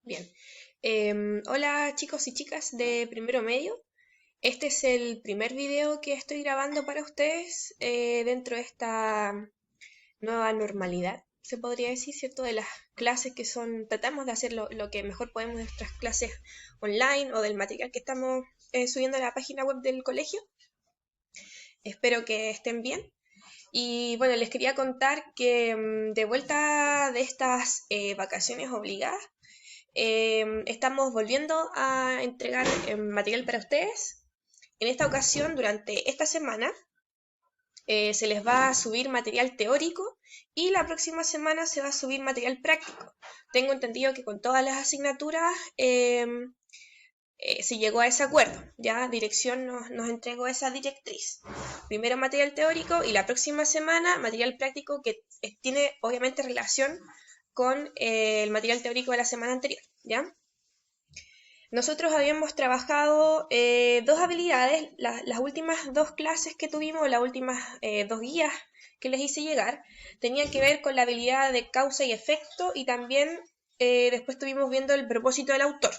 Bien. Hola chicos y chicas de primero medio. Este es el primer video que estoy grabando para ustedes dentro de esta nueva normalidad, se podría decir, ¿cierto? De las clases que son, tratamos de hacer lo que mejor podemos de nuestras clases online o del material que estamos subiendo a la página web del colegio. Espero que estén bien. Y bueno, les quería contar que de vuelta de estas vacaciones obligadas, estamos volviendo a entregar material para ustedes. En esta ocasión, durante esta semana, se les va a subir material teórico y la próxima semana se va a subir material práctico. Tengo entendido que con todas las asignaturas se llegó a ese acuerdo. Ya dirección nos entregó esa directriz. Primero material teórico y la próxima semana material práctico que tiene obviamente relación con el material teórico de la semana anterior. ¿Ya? Nosotros habíamos trabajado dos habilidades, las últimas dos clases que tuvimos, las últimas dos guías que les hice llegar, tenían que ver con la habilidad de causa y efecto y también después estuvimos viendo el propósito del autor.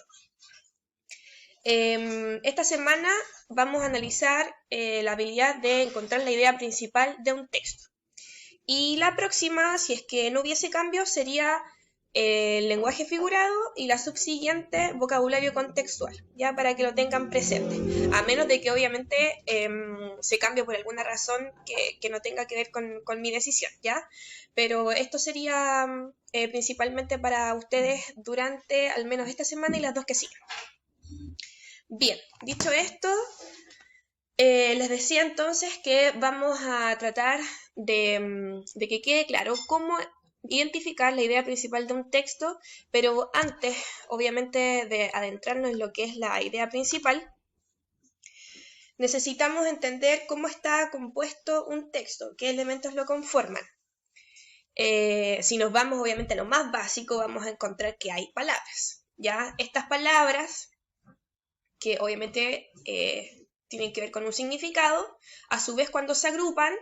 Esta semana vamos a analizar la habilidad de encontrar la idea principal de un texto. Y la próxima, si es que no hubiese cambios, sería el lenguaje figurado y la subsiguiente vocabulario contextual, ya para que lo tengan presente, a menos de que obviamente se cambie por alguna razón que no tenga que ver con mi decisión, ya, pero esto sería principalmente para ustedes durante al menos esta semana y las dos que siguen. Bien, dicho esto, les decía entonces que vamos a tratar de que quede claro cómo identificar la idea principal de un texto, pero antes, obviamente, de adentrarnos en lo que es la idea principal, necesitamos entender cómo está compuesto un texto, qué elementos lo conforman. Si nos vamos, obviamente, a lo más básico, vamos a encontrar que hay palabras, ¿ya? Estas palabras, que obviamente tienen que ver con un significado, a su vez cuando se agrupan,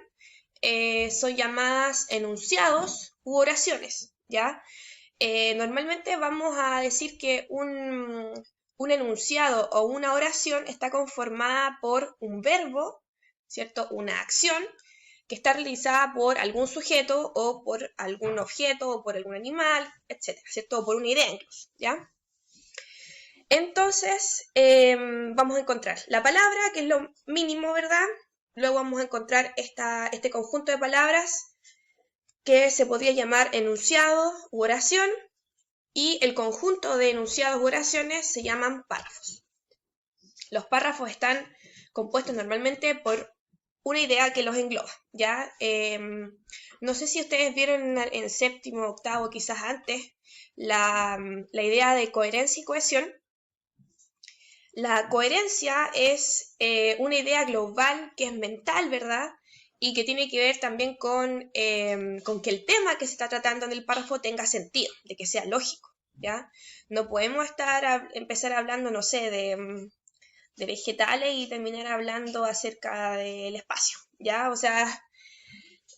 son llamadas enunciados u oraciones, ¿ya? Normalmente vamos a decir que un enunciado o una oración está conformada por un verbo, ¿cierto? Una acción que está realizada por algún sujeto o por algún objeto o por algún animal, etcétera, ¿cierto? O por una idea incluso, ¿ya? Entonces, vamos a encontrar la palabra, que es lo mínimo, ¿verdad? Luego vamos a encontrar este conjunto de palabras que se podría llamar enunciado u oración, y el conjunto de enunciados u oraciones se llaman párrafos. Los párrafos están compuestos normalmente por una idea que los engloba, ¿ya? No sé si ustedes vieron en séptimo, octavo, quizás antes, la idea de coherencia y cohesión. La coherencia es una idea global que es mental, ¿verdad? Y que tiene que ver también con que el tema que se está tratando en el párrafo tenga sentido, de que sea lógico, ¿ya? No podemos empezar hablando, no sé, de vegetales y terminar hablando acerca del espacio, ¿ya? O sea,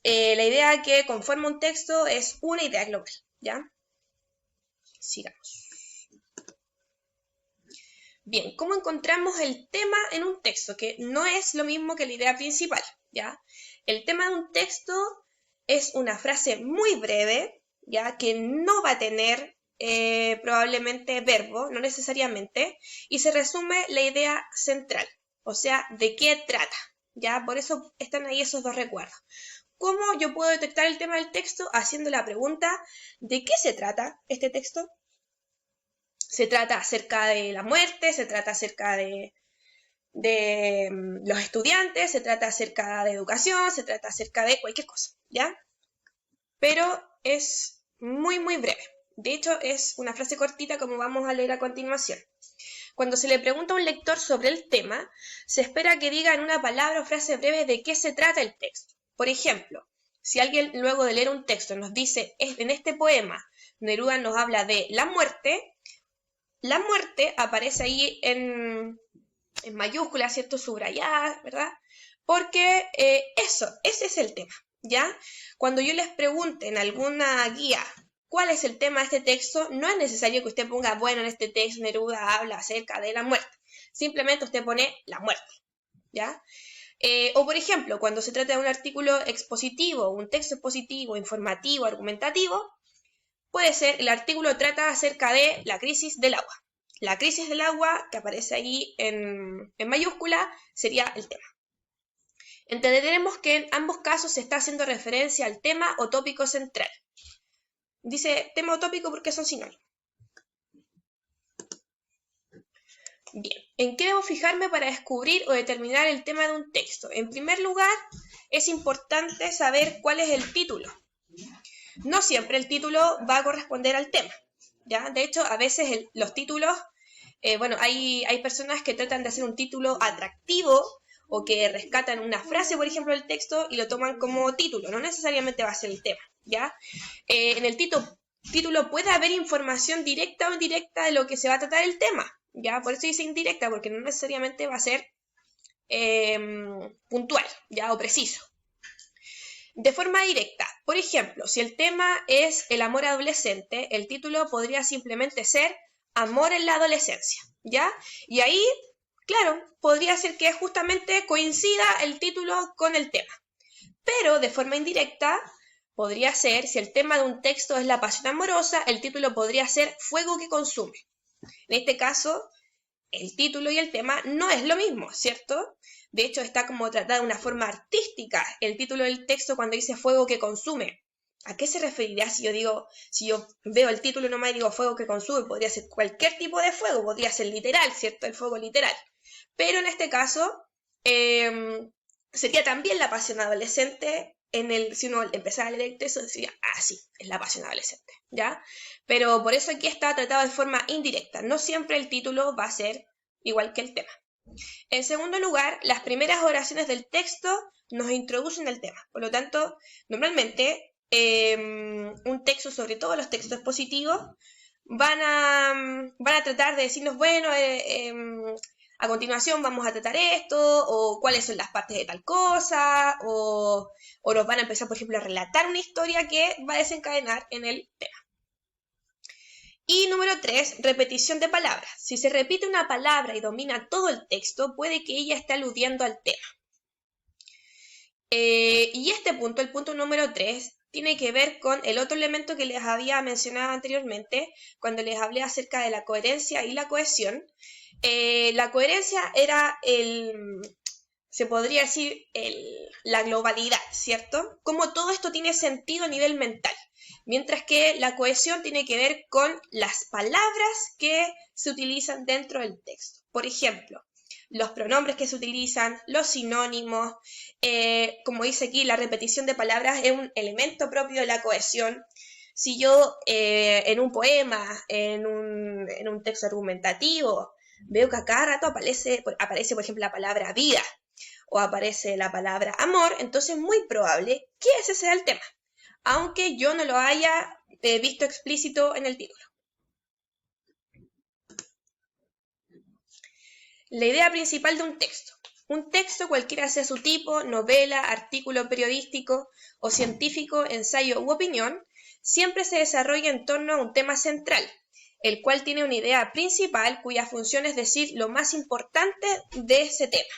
la idea que conforma un texto es una idea global, ¿ya? Sigamos. Bien, ¿cómo encontramos el tema en un texto? Que no es lo mismo que la idea principal, ¿ya? El tema de un texto es una frase muy breve, ¿ya? Que no va a tener probablemente verbo, no necesariamente, y se resume la idea central, o sea, de qué trata, ¿ya? Por eso están ahí esos dos recuerdos. ¿Cómo yo puedo detectar el tema del texto? Haciendo la pregunta, ¿de qué se trata este texto? Se trata acerca de la muerte, se trata acerca de los estudiantes, se trata acerca de educación, se trata acerca de cualquier cosa, ¿ya? Pero es muy, muy breve. De hecho, es una frase cortita como vamos a leer a continuación. Cuando se le pregunta a un lector sobre el tema, se espera que diga en una palabra o frase breve de qué se trata el texto. Por ejemplo, si alguien luego de leer un texto nos dice, en este poema Neruda nos habla de la muerte aparece ahí en mayúsculas, ¿cierto? Subrayada, ¿verdad? Porque ese es el tema, ¿ya? Cuando yo les pregunte en alguna guía cuál es el tema de este texto, no es necesario que usted ponga, bueno, en este texto Neruda habla acerca de la muerte. Simplemente usted pone la muerte, ¿ya? O por ejemplo, cuando se trata de un artículo expositivo, un texto expositivo, informativo, argumentativo, puede ser, el artículo trata acerca de la crisis del agua. La crisis del agua, que aparece ahí en mayúscula, sería el tema. Entenderemos que en ambos casos se está haciendo referencia al tema o tópico central. Dice tema o tópico porque son sinónimos. Bien, ¿en qué debo fijarme para descubrir o determinar el tema de un texto? En primer lugar, es importante saber cuál es el título. No siempre el título va a corresponder al tema, ¿ya? De hecho, a veces los títulos, hay personas que tratan de hacer un título atractivo o que rescatan una frase, por ejemplo, del texto y lo toman como título. No necesariamente va a ser el tema, ¿ya? En el título puede haber información directa o indirecta de lo que se va a tratar el tema, ¿ya? Por eso dice indirecta, porque no necesariamente va a ser puntual, ¿ya? O preciso. De forma directa, por ejemplo, si el tema es el amor adolescente, el título podría simplemente ser Amor en la adolescencia, ¿ya? Y ahí, claro, podría ser que justamente coincida el título con el tema. Pero de forma indirecta, podría ser, si el tema de un texto es la pasión amorosa, el título podría ser Fuego que consume. En este caso, el título y el tema no es lo mismo, ¿cierto? De hecho, está como tratado de una forma artística el título del texto cuando dice fuego que consume. ¿A qué se referirá si yo veo el título nomás y digo fuego que consume? Podría ser cualquier tipo de fuego, podría ser literal, ¿cierto? El fuego literal. Pero en este caso, sería también la pasión adolescente. Si uno empezara a leer el texto, decía, sí, es la pasión adolescente, ¿ya? Pero por eso aquí está tratado de forma indirecta. No siempre el título va a ser igual que el tema. En segundo lugar, las primeras oraciones del texto nos introducen al tema. Por lo tanto, normalmente, un texto, sobre todo los textos expositivos, van a tratar de decirnos, bueno, a continuación vamos a tratar esto, o cuáles son las partes de tal cosa, o nos van a empezar, por ejemplo, a relatar una historia que va a desencadenar en el tema. Y número 3, repetición de palabras. Si se repite una palabra y domina todo el texto, puede que ella esté aludiendo al tema. Y este punto, el punto número 3, tiene que ver con el otro elemento que les había mencionado anteriormente, cuando les hablé acerca de la coherencia y la cohesión. La coherencia era se podría decir, la globalidad, ¿cierto? Cómo todo esto tiene sentido a nivel mental. Mientras que la cohesión tiene que ver con las palabras que se utilizan dentro del texto. Por ejemplo, los pronombres que se utilizan, los sinónimos, como dice aquí, la repetición de palabras es un elemento propio de la cohesión. Si yo en un poema, en un texto argumentativo, veo que a cada rato aparece, por ejemplo, la palabra vida o aparece la palabra amor, entonces es muy probable que ese sea el tema, aunque yo no lo haya visto explícito en el título. La idea principal de un texto. Un texto, cualquiera sea su tipo, novela, artículo periodístico o científico, ensayo u opinión, siempre se desarrolla en torno a un tema central, el cual tiene una idea principal cuya función es decir lo más importante de ese tema.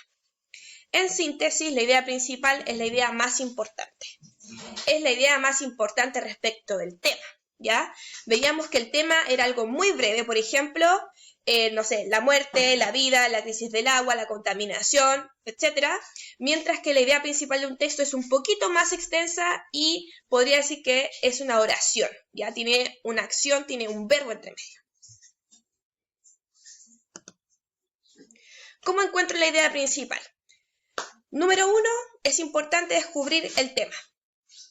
En síntesis, la idea principal es la idea más importante. Es la idea más importante respecto del tema, ¿ya? Veíamos que el tema era algo muy breve, por ejemplo, la muerte, la vida, la crisis del agua, la contaminación, etc. Mientras que la idea principal de un texto es un poquito más extensa y podría decir que es una oración, ¿ya? Tiene una acción, tiene un verbo entre medio. ¿Cómo encuentro la idea principal? Número 1, es importante descubrir el tema,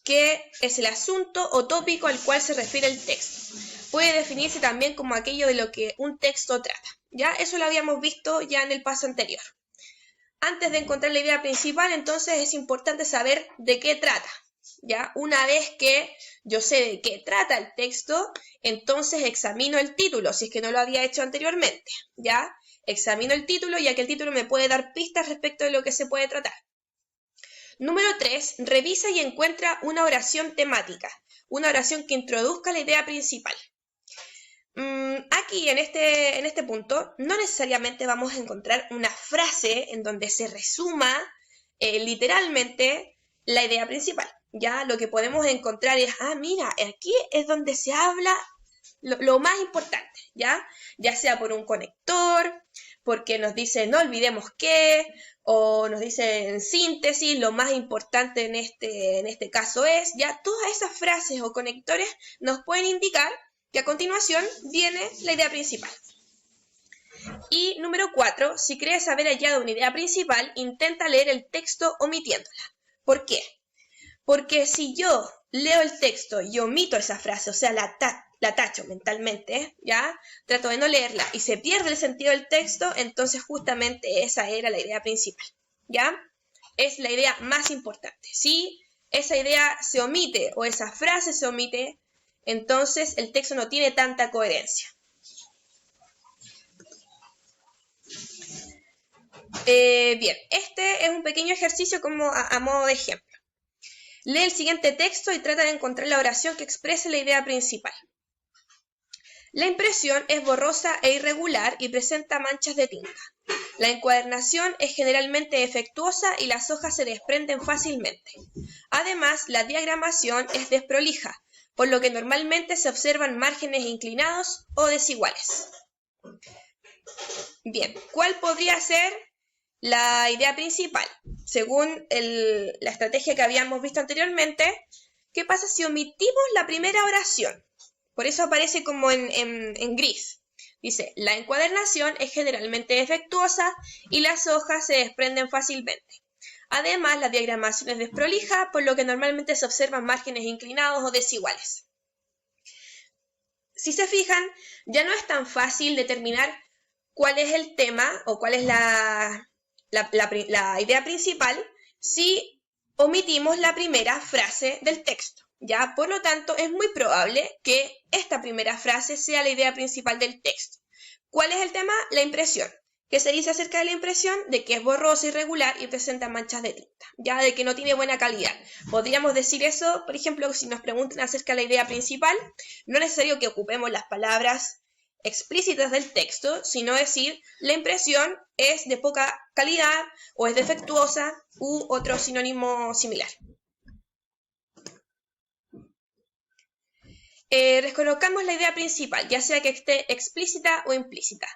que es el asunto o tópico al cual se refiere el texto. Puede definirse también como aquello de lo que un texto trata, ¿ya? Eso lo habíamos visto ya en el paso anterior. Antes de encontrar la idea principal, entonces es importante saber de qué trata, ¿ya? Una vez que yo sé de qué trata el texto, entonces examino el título, si es que no lo había hecho anteriormente, ¿ya? Examino el título, ya que el título me puede dar pistas respecto de lo que se puede tratar. Número 3, revisa y encuentra una oración temática, una oración que introduzca la idea principal. Aquí, en este punto, no necesariamente vamos a encontrar una frase en donde se resuma literalmente la idea principal. Ya lo que podemos encontrar es, mira, aquí es donde se habla lo más importante, ¿ya? Ya sea por un conector, porque nos dice no olvidemos qué, o nos dice en síntesis, lo más importante en este caso es, ya todas esas frases o conectores nos pueden indicar que a continuación viene la idea principal. Y número 4, si crees haber hallado una idea principal, intenta leer el texto omitiéndola. ¿Por qué? Porque si yo leo el texto y omito esa frase, o sea, la tacho mentalmente, ¿ya? Trato de no leerla y se pierde el sentido del texto, entonces justamente esa era la idea principal, ¿ya? Es la idea más importante. Si esa idea se omite o esa frase se omite, entonces el texto no tiene tanta coherencia. Bien, este es un pequeño ejercicio como a modo de ejemplo. Lee el siguiente texto y trata de encontrar la oración que exprese la idea principal. La impresión es borrosa e irregular y presenta manchas de tinta. La encuadernación es generalmente defectuosa y las hojas se desprenden fácilmente. Además, la diagramación es desprolija, por lo que normalmente se observan márgenes inclinados o desiguales. Bien, ¿cuál podría ser la idea principal? Según la estrategia que habíamos visto anteriormente, ¿qué pasa si omitimos la primera oración? Por eso aparece como en gris. Dice, la encuadernación es generalmente defectuosa y las hojas se desprenden fácilmente. Además, la diagramación es desprolija, por lo que normalmente se observan márgenes inclinados o desiguales. Si se fijan, ya no es tan fácil determinar cuál es el tema o cuál es la idea principal si omitimos la primera frase del texto. ¿Ya? Por lo tanto, es muy probable que esta primera frase sea la idea principal del texto. ¿Cuál es el tema? La impresión. ¿Qué se dice acerca de la impresión? De que es borrosa, irregular y presenta manchas de tinta, ya de que no tiene buena calidad. Podríamos decir eso, por ejemplo, si nos preguntan acerca de la idea principal, no es necesario que ocupemos las palabras explícitas del texto, sino decir la impresión es de poca calidad o es defectuosa u otro sinónimo similar. Reconozcamos la idea principal, ya sea que esté explícita o implícita.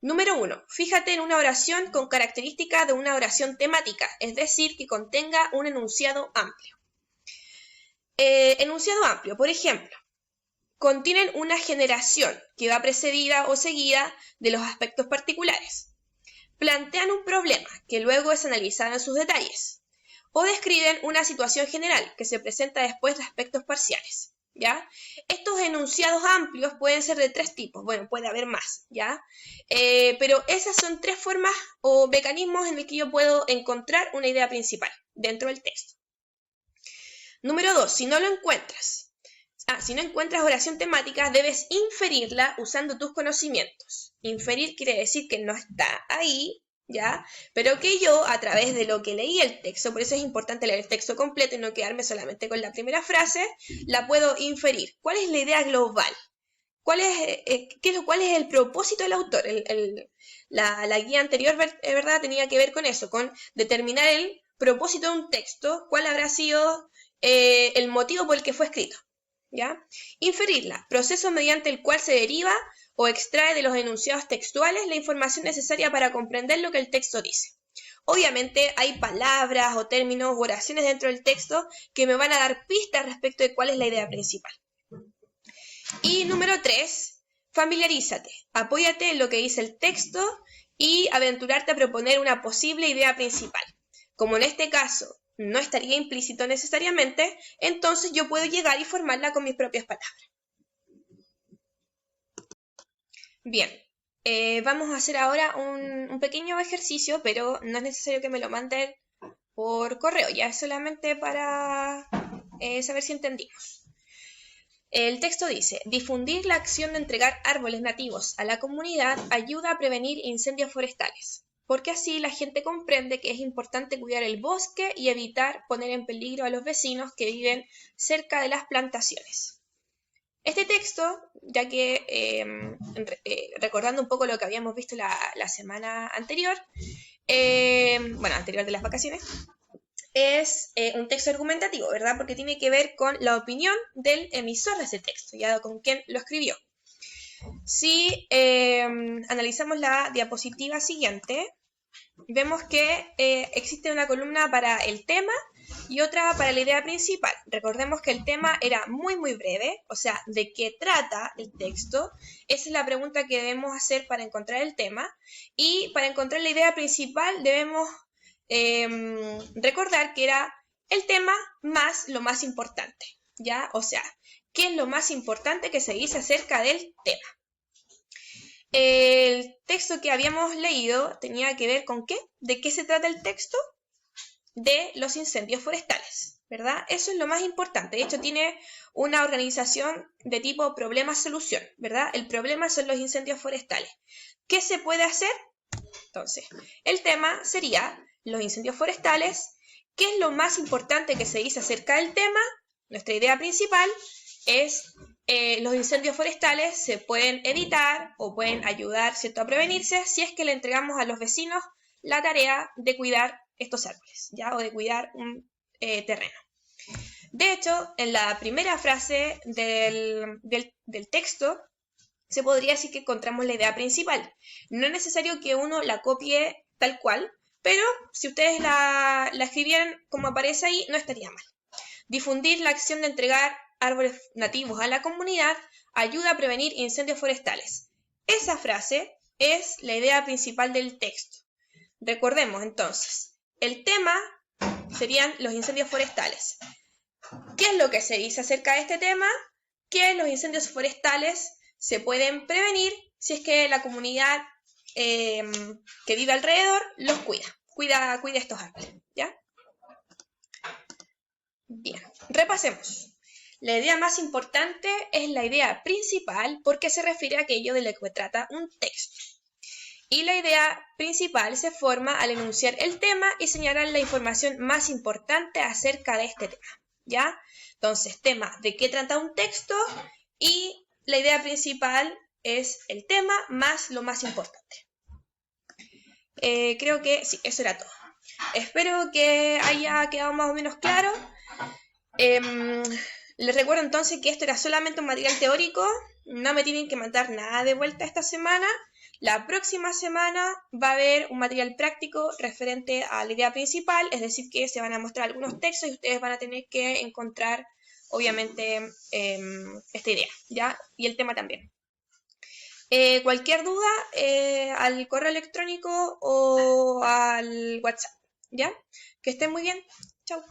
Número 1. Fíjate en una oración con característica de una oración temática, es decir, que contenga un enunciado amplio. Enunciado amplio, por ejemplo, contienen una generación que va precedida o seguida de los aspectos particulares. Plantean un problema que luego es analizado en sus detalles. O describen una situación general que se presenta después de aspectos parciales. ¿Ya? Estos enunciados amplios pueden ser de 3 tipos, bueno, puede haber más, ¿ya? Pero esas son 3 formas o mecanismos en los que yo puedo encontrar una idea principal dentro del texto. Número 2, si no encuentras oración temática, debes inferirla usando tus conocimientos. Inferir quiere decir que no está ahí, ¿ya? Pero que yo, a través de lo que leí el texto, por eso es importante leer el texto completo y no quedarme solamente con la primera frase, la puedo inferir. ¿Cuál es la idea global? ¿Cuál es el propósito del autor? La guía anterior, ¿verdad?, tenía que ver con eso, con determinar el propósito de un texto, cuál habrá sido el motivo por el que fue escrito, ¿ya? Inferirla, proceso mediante el cual se deriva o extrae de los enunciados textuales la información necesaria para comprender lo que el texto dice. Obviamente hay palabras o términos u oraciones dentro del texto que me van a dar pistas respecto de cuál es la idea principal. Y número 3, familiarízate, apóyate en lo que dice el texto y aventurarte a proponer una posible idea principal. Como en este caso no estaría implícito necesariamente, entonces yo puedo llegar y formarla con mis propias palabras. Bien, vamos a hacer ahora un pequeño ejercicio, pero no es necesario que me lo manden por correo, ya es solamente para saber si entendimos. El texto dice, difundir la acción de entregar árboles nativos a la comunidad ayuda a prevenir incendios forestales. porque así la gente comprende que es importante cuidar el bosque y evitar poner en peligro a los vecinos que viven cerca de las plantaciones. Este texto, ya que recordando un poco lo que habíamos visto la semana anterior, anterior de las vacaciones, es un texto argumentativo, ¿verdad? Porque tiene que ver con la opinión del emisor de ese texto, ya con quien lo escribió. Si analizamos la diapositiva siguiente, vemos que existe una columna para el tema y otra para la idea principal. Recordemos que el tema era muy breve, o sea, ¿de qué trata el texto? Esa es la pregunta que debemos hacer para encontrar el tema. Y para encontrar la idea principal debemos recordar que era el tema más lo más importante, ¿ya? O sea, ¿qué es lo más importante que se dice acerca del tema? El texto que habíamos leído tenía que ver con ¿qué? ¿De qué se trata el texto? De los incendios forestales, ¿verdad? Eso es lo más importante. De hecho, tiene una organización de tipo problema-solución, ¿verdad? El problema son los incendios forestales. ¿Qué se puede hacer? Entonces, el tema sería los incendios forestales. ¿Qué es lo más importante que se dice acerca del tema? Nuestra idea principal es los incendios forestales se pueden evitar o pueden ayudar, ¿cierto?, a prevenirse si es que le entregamos a los vecinos la tarea de cuidar estos árboles, ¿ya? O de cuidar un terreno. De hecho, en la primera frase del texto se podría decir que encontramos la idea principal. No es necesario que uno la copie tal cual, pero si ustedes la escribieran como aparece ahí, no estaría mal. Difundir la acción de entregar árboles nativos a la comunidad ayuda a prevenir incendios forestales. Esa frase es la idea principal del texto. Recordemos entonces, el tema serían los incendios forestales. ¿Qué es lo que se dice acerca de este tema? Que los incendios forestales se pueden prevenir si es que la comunidad que vive alrededor los cuida estos árboles, ¿ya? Bien, repasemos. La idea más importante es la idea principal porque se refiere a aquello de lo que trata un texto. Y la idea principal se forma al enunciar el tema y señalar la información más importante acerca de este tema, ¿ya? Entonces, tema, ¿de qué trata un texto? Y la idea principal es el tema más lo más importante. Creo que sí, eso era todo. Espero que haya quedado más o menos claro. Les recuerdo entonces que esto era solamente un material teórico, no me tienen que mandar nada de vuelta esta semana. La próxima semana va a haber un material práctico referente a la idea principal, es decir, que se van a mostrar algunos textos y ustedes van a tener que encontrar, obviamente, esta idea, ¿ya? Y el tema también. Cualquier duda, al correo electrónico o al WhatsApp, ¿ya? Que estén muy bien. Chao.